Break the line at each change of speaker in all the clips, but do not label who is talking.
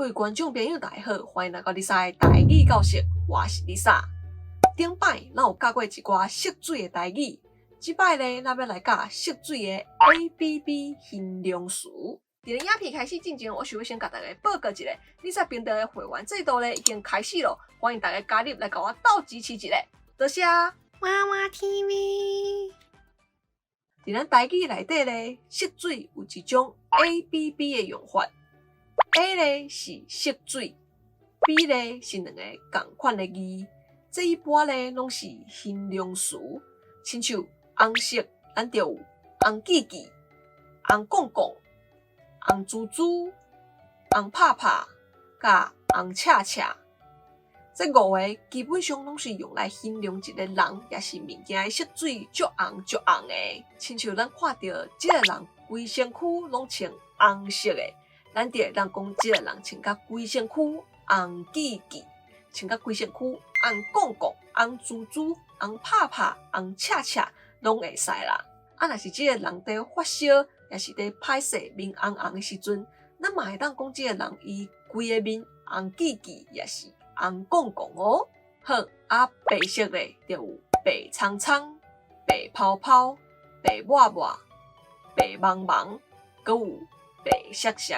各位观众朋友，大家好，欢迎来到Lisa的台语教室，我是 Lisa。顶摆咱有教过一寡涉水的台语，即摆咧，咱要来教涉水的 ABB 形容词。伫咧影片开始之前，我想要先甲大家报告一下，Lisa 频道的会员制度咧已经开始了，欢迎大家加入来甲我斗支持一下，多谢。娃娃 TV。伫咱台语内底咧，涉水有一种 ABB 的用法。A 咧是涉水 ，B 咧是两个同款的字，这一般咧拢是形容词，亲像红色，咱就有红记记、红公公、红猪猪、红拍拍、甲红恰恰。这五个基本上拢是用来形容一个人，也是物件的色水足红足红的，亲像咱看到这个人规身躯拢穿红色的。咱就会当讲，即个人穿甲规身躯红记记，穿甲规身躯红公公、红猪猪、红拍拍、红恰恰，拢会使啦。若是即个人在发烧，也是在歹势面红红的时阵，咱嘛会当讲即个人伊规个面红记记，也是红公公哦。好，白色咧就有白苍苍、白泡泡、白抹抹、白茫茫，佮有白色色。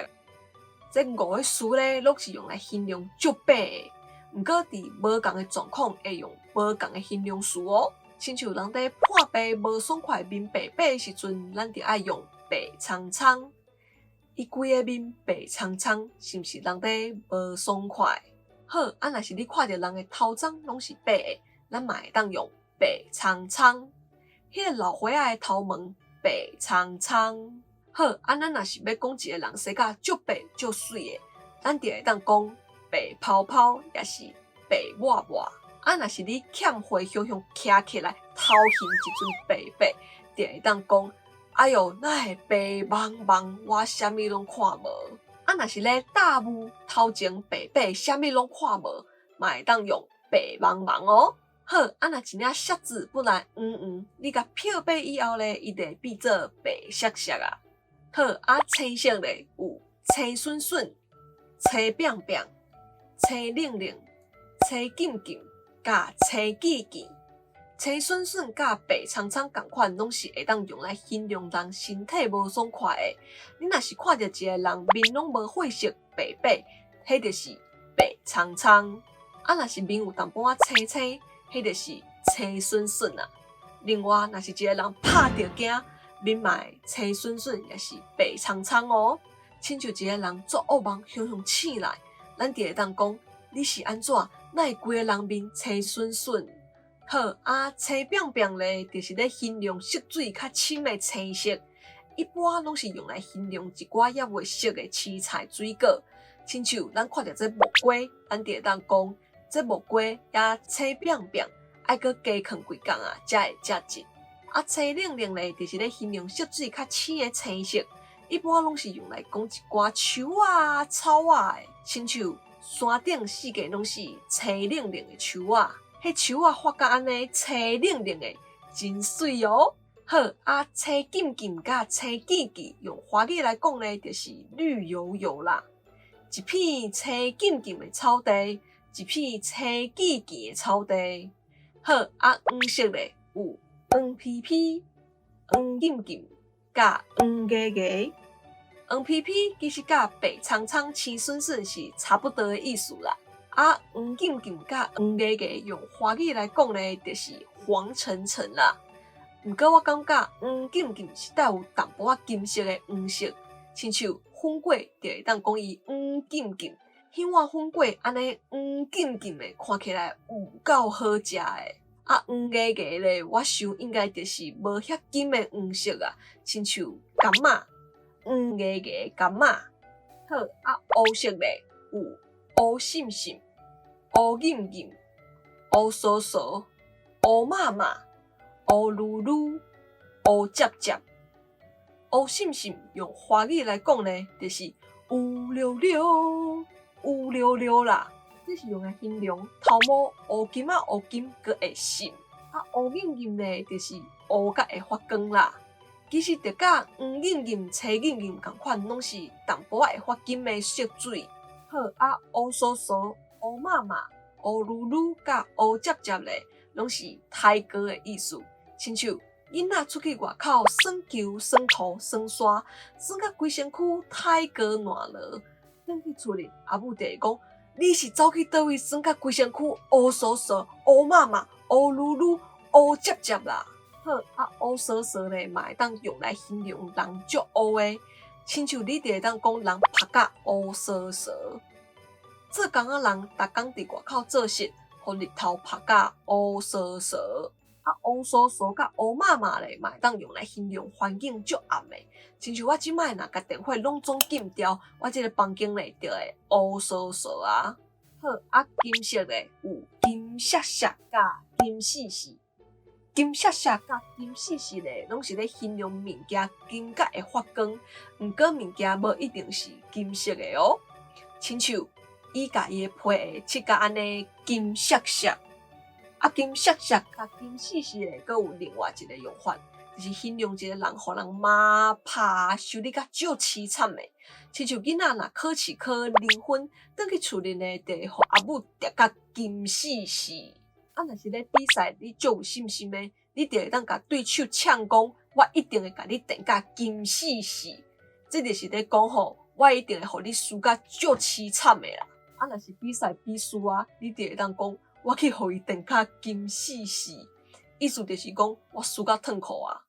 这五个词咧，拢是用来形容足白的，毋过伫无共的状况会用无共的形容词哦。亲像人在破病无爽快、面白白的时阵，咱就爱用白苍苍。伊规个面白苍苍，是毋是人在无爽快？好，若是你看到人的头鬃拢是白的，咱嘛会当用白苍苍。迄个老伙仔的头毛白苍苍。好，咱若是要讲一个人生甲足白足水的，咱就会当讲白泡泡，也是白抹抹。若是你欠花香香徛起来，头型一阵白白，就会当讲，哎哟，哪会白茫茫，我啥物拢看无。若是咧大雾，头前白白，啥物拢看无，嘛会当用白茫茫哦。好，若一领色子本来黄黄，你甲漂白以后咧，伊就会变做白色色啊。好，青色咧有青笋笋、青扁扁、青冷冷、青紧紧、甲青记记。青笋笋甲白苍苍同款，拢是会当用来形容人身体无爽快的。你若是看到一个人面拢无血色、白白，迄就是白苍苍。若是面有淡薄仔青青，迄就是青笋笋啊。另外，若是一个人拍着惊，面卖青笋笋也是白苍苍哦，亲像一个人做噩梦向醒来，咱就会当讲你是安怎？哪会规个人面青笋笋？好，青扁扁咧，就是咧形容色水较深的青色，一般拢是用来形容一寡也未熟的青菜水果，亲像咱看到这木瓜，咱就会当讲这木瓜也青扁扁，爱搁加放几工才会食尽。青冷冷咧，就是咧形容色水较浅的青色，一般拢是用来讲一寡树草的，亲像山顶四界拢是青冷冷的树迄树发甲安尼青冷冷的，真水哦。好，青紧紧甲青记记，用华语来讲咧，就是绿油油啦。一片青紧紧的草地，一片青记记的草地。好，黄色咧有黄皮皮、黄紧紧、甲黄芽芽。黄皮皮其实甲白苍苍、青笋笋是差不多的意思啦。黄紧紧甲黄芽芽用华语来讲咧，就是黄澄澄啦。毋过我感觉黄紧紧是带有淡薄仔金色的黄色，亲像粉粿就会当讲伊黄紧紧，迄碗粉粿安尼黄紧紧的，看起来有够好食的。黄芽芽咧，我想应该就是无遐金的黄色啊，亲像柑仔，黄芽芽柑仔。好，乌色咧有乌闪闪、乌紧紧、乌酥酥、乌麻麻、乌噜噜、乌接接。乌闪闪用华语来讲咧，就是乌溜溜、乌溜溜啦。这是用来形容头毛乌金乌金，佮会闪。乌紧紧咧，就是乌甲会发光啦。其实就甲黄紧紧、青紧紧同款，拢是淡薄仔会发金的色水。好啊，乌酥酥、乌妈妈、乌噜噜甲乌接接咧，拢是抬高的意思。亲像囡仔出去外口耍球、耍土、耍沙，耍甲规身躯抬高烂落，转去厝里，阿母就会讲：你是走去倒位耍甲规身躯乌酥酥、乌妈妈、乌噜噜、乌接接啦？好啊，乌酥酥咧，嘛会当用来形容人足乌的。亲像你就会当讲人拍甲乌酥酥，做工仔人逐工伫外口做事，互日头拍甲乌酥酥。啊，乌酥酥甲乌妈妈咧，嘛会当用来形容环境足暗的。亲像我即摆若甲电火拢总禁掉，我即个房间咧就会乌酥酥啊。好啊，金色的有金闪闪甲金细细。金闪闪甲金细细咧，拢是咧形容物件金甲会发光，毋过物件无一定是金色的哦。亲像伊甲伊的皮会漆甲安尼金闪闪，啊金闪闪甲金细细咧，阁有另外一个用法，就是形容一个人互人骂拍受理甲足凄惨的。亲像囡仔若考试考0分，转去厝里呢，就会互阿母跌甲金细细。啊，若是咧比赛，你足有信心的，你就会当甲对手呛讲，我一定会甲你电甲金死死。这就是咧讲吼，我一定会互你输甲足凄惨的啦。啊，若是比赛比输啊，你就会当讲，我去互伊电甲金死死。意思就是讲，我输甲痛苦啊。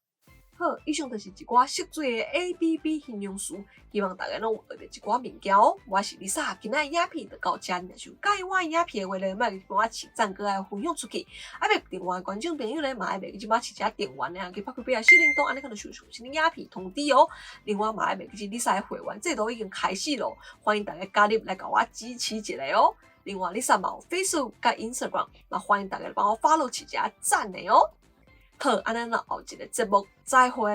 好，以上就是一寡熟水的 ABB 形容词，希望大家拢有学到一寡物件哦。我是 Lisa，今仔影片就到这，若是有介意我影片的话咧，莫帮我点赞，搁来分享出去。啊，别另外观众朋友咧，嘛爱别即摆试一下订阅咧，去拍开小铃铛，安尼可能收新的影片通知哦。另外嘛爱别即 Lisa 的会员制度已经开始咯，欢迎大家加入来甲我支持一下哦。另外 Lisa 嘛有 Facebook 甲 Instagram，嘛欢迎大家帮我 follow 一下赞的哦。好，安尼咱后一个节目再会。